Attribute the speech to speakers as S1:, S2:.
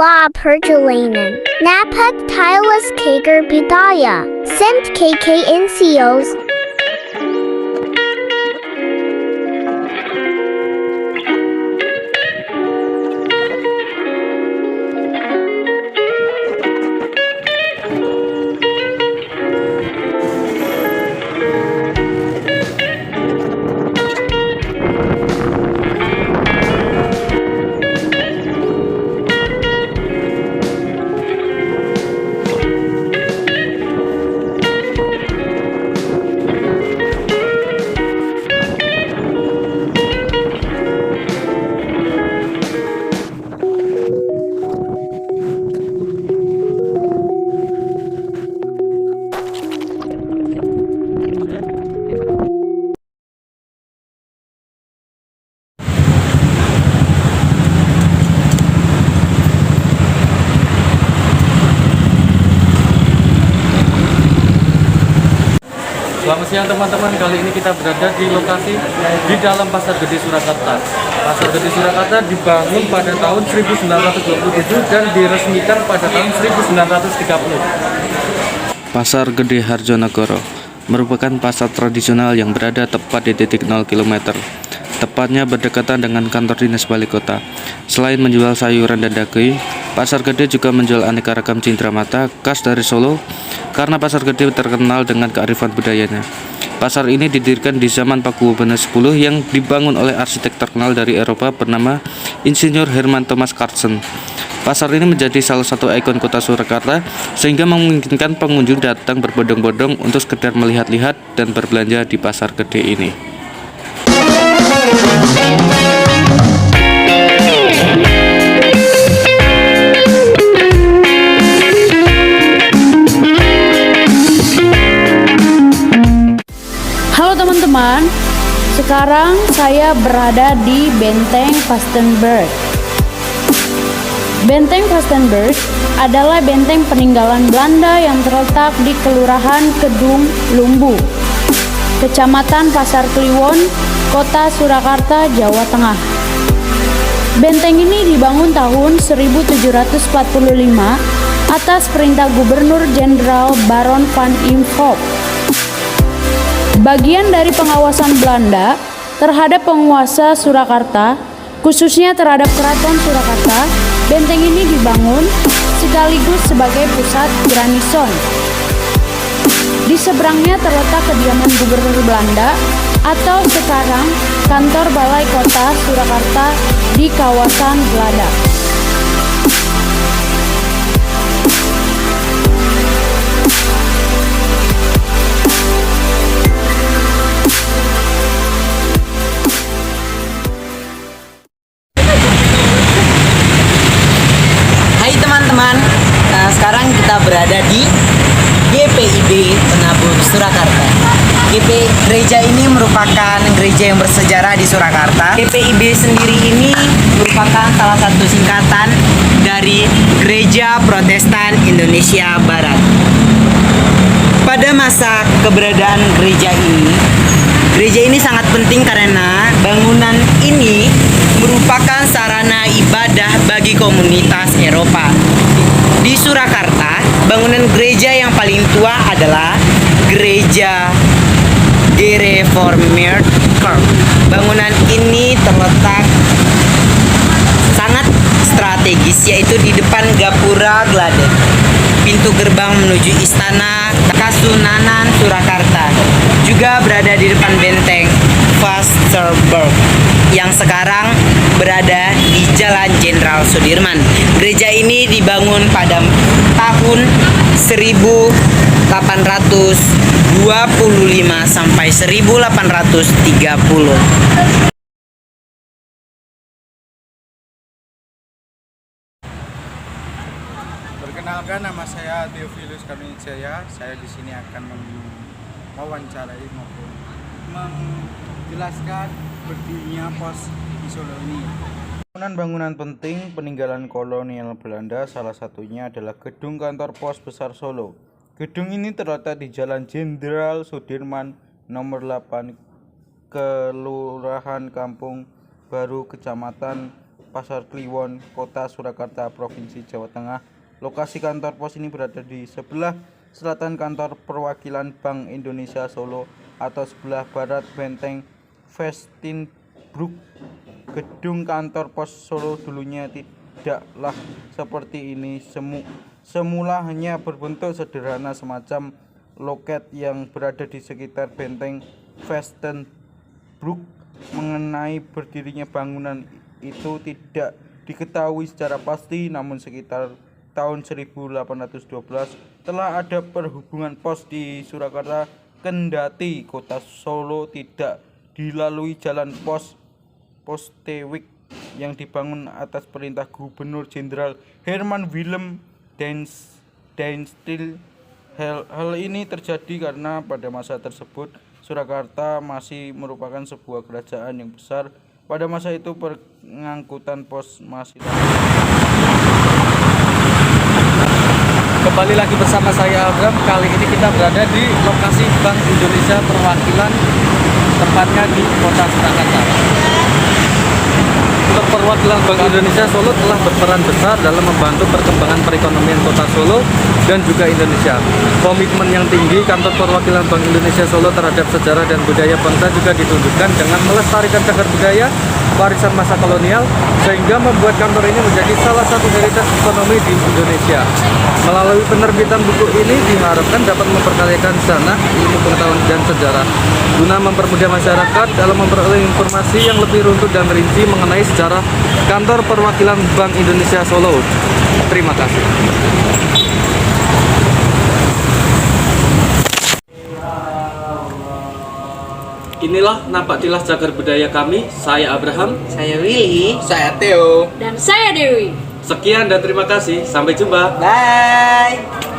S1: Bula perjalanan. Napak tilas kager budaya. Sent KK insios.
S2: Selamat siang teman-teman, kali ini kita berada di lokasi di dalam Pasar Gede Surakarta. Pasar Gede Surakarta dibangun pada tahun 1927 dan diresmikan pada tahun 1930.
S3: Pasar Gede Harjonegoro merupakan pasar tradisional yang berada tepat di titik 0 km, tepatnya berdekatan dengan kantor dinas wali kota. Selain menjual sayuran dan daging, Pasar Gede juga menjual aneka ragam cindramata khas dari Solo, karena Pasar Gede terkenal dengan kearifan budayanya. Pasar ini didirikan di zaman Pakuwubuana X yang dibangun oleh arsitek terkenal dari Eropa bernama Insinyur Herman Thomas Carlsen. Pasar ini menjadi salah satu ikon kota Surakarta, sehingga memungkinkan pengunjung datang berbondong-bondong untuk sekedar melihat-lihat dan berbelanja di Pasar Gede ini.
S4: Halo teman-teman, sekarang saya berada di Benteng Vastenburg. Benteng Vastenburg adalah benteng peninggalan Belanda yang terletak di Kelurahan Kedung Lumbu, Kecamatan Pasar Kliwon, Kota Surakarta, Jawa Tengah. Benteng ini dibangun tahun 1745 atas perintah Gubernur Jenderal Baron van Imhoff. Bagian dari pengawasan Belanda terhadap penguasa Surakarta, khususnya terhadap Keraton Surakarta, benteng ini dibangun sekaligus sebagai pusat garnison. Di seberangnya terletak kediaman Gubernur Belanda atau sekarang kantor Balai Kota Surakarta di kawasan Geladak.
S5: Hai teman-teman, sekarang kita berada di GPIB Penabur Surakarta. Gereja ini merupakan gereja yang bersejarah di Surakarta. GPIB sendiri ini merupakan salah satu singkatan dari Gereja Protestan Indonesia Barat. Pada masa keberadaan gereja ini sangat penting karena bangunan ini merupakan sarana ibadah bagi komunitas Eropa. Di Surakarta, bangunan gereja yang paling tua adalah Gereja Gereformeerd Kerk. Bangunan ini terletak sangat strategis, yaitu di depan Gapura Gladek, pintu gerbang menuju Istana Kasunanan Surakarta. Juga berada di depan benteng Vastenburg yang sekarang berada di Jalan Jenderal Sudirman. Gereja ini dibangun pada tahun 1825 sampai 1830.
S6: Perkenalkan, nama saya Theophilus Kanuwijaya. Saya di sini akan mewawancarai maupun menjelaskan berdirinya pos di Solo ini. Bangunan-bangunan penting peninggalan kolonial Belanda, salah satunya adalah gedung kantor pos besar Solo. Gedung ini terletak di Jalan Jenderal Sudirman nomor 8, Kelurahan Kampung Baru, Kecamatan Pasar Kliwon, Kota Surakarta, Provinsi Jawa Tengah. Lokasi kantor pos ini berada di sebelah selatan kantor perwakilan Bank Indonesia Solo atau sebelah barat Benteng Vestinbrug. Gedung kantor pos Solo dulunya tidaklah seperti ini. Semula hanya berbentuk sederhana semacam loket yang berada di sekitar Benteng Vestinbrug. Mengenai berdirinya bangunan itu tidak diketahui secara pasti, namun sekitar tahun 1812 telah ada perhubungan pos di Surakarta, kendati kota Solo tidak dilalui jalan Posteweg yang dibangun atas perintah Gubernur Jenderal Herman Willem Deinstiel. Hal ini terjadi karena pada masa tersebut Surakarta masih merupakan sebuah kerajaan yang besar. Pada masa itu pengangkutan pos masih
S2: Kembali lagi bersama saya Abraham. Kali ini kita berada di lokasi Bank Indonesia perwakilan, tempatnya di Kota Surakarta. Untuk perwakilan Bank Indonesia Solo telah berperan besar dalam membantu perkembangan perekonomian Kota Solo dan juga Indonesia. Komitmen yang tinggi kantor perwakilan Bank Indonesia Solo terhadap sejarah dan budaya bangsa juga ditunjukkan dengan melestarikan cagar budaya warisan masa kolonial, sehingga membuat kantor ini menjadi salah satu heritage ekonomi di Indonesia. Melalui penerbitan buku ini diharapkan dapat memperkayakan sana ilmu pengetahuan dan sejarah, guna mempermudah masyarakat dalam memperoleh informasi yang lebih runtut dan rinci mengenai sejarah kantor perwakilan Bank Indonesia Solo. Terima kasih. Inilah nampak tilas cagar budaya kami. Saya Abraham,
S5: Saya Willy, saya Theo.
S4: Dan saya Dewi.
S2: sekian dan terima kasih. Sampai jumpa.
S5: Bye.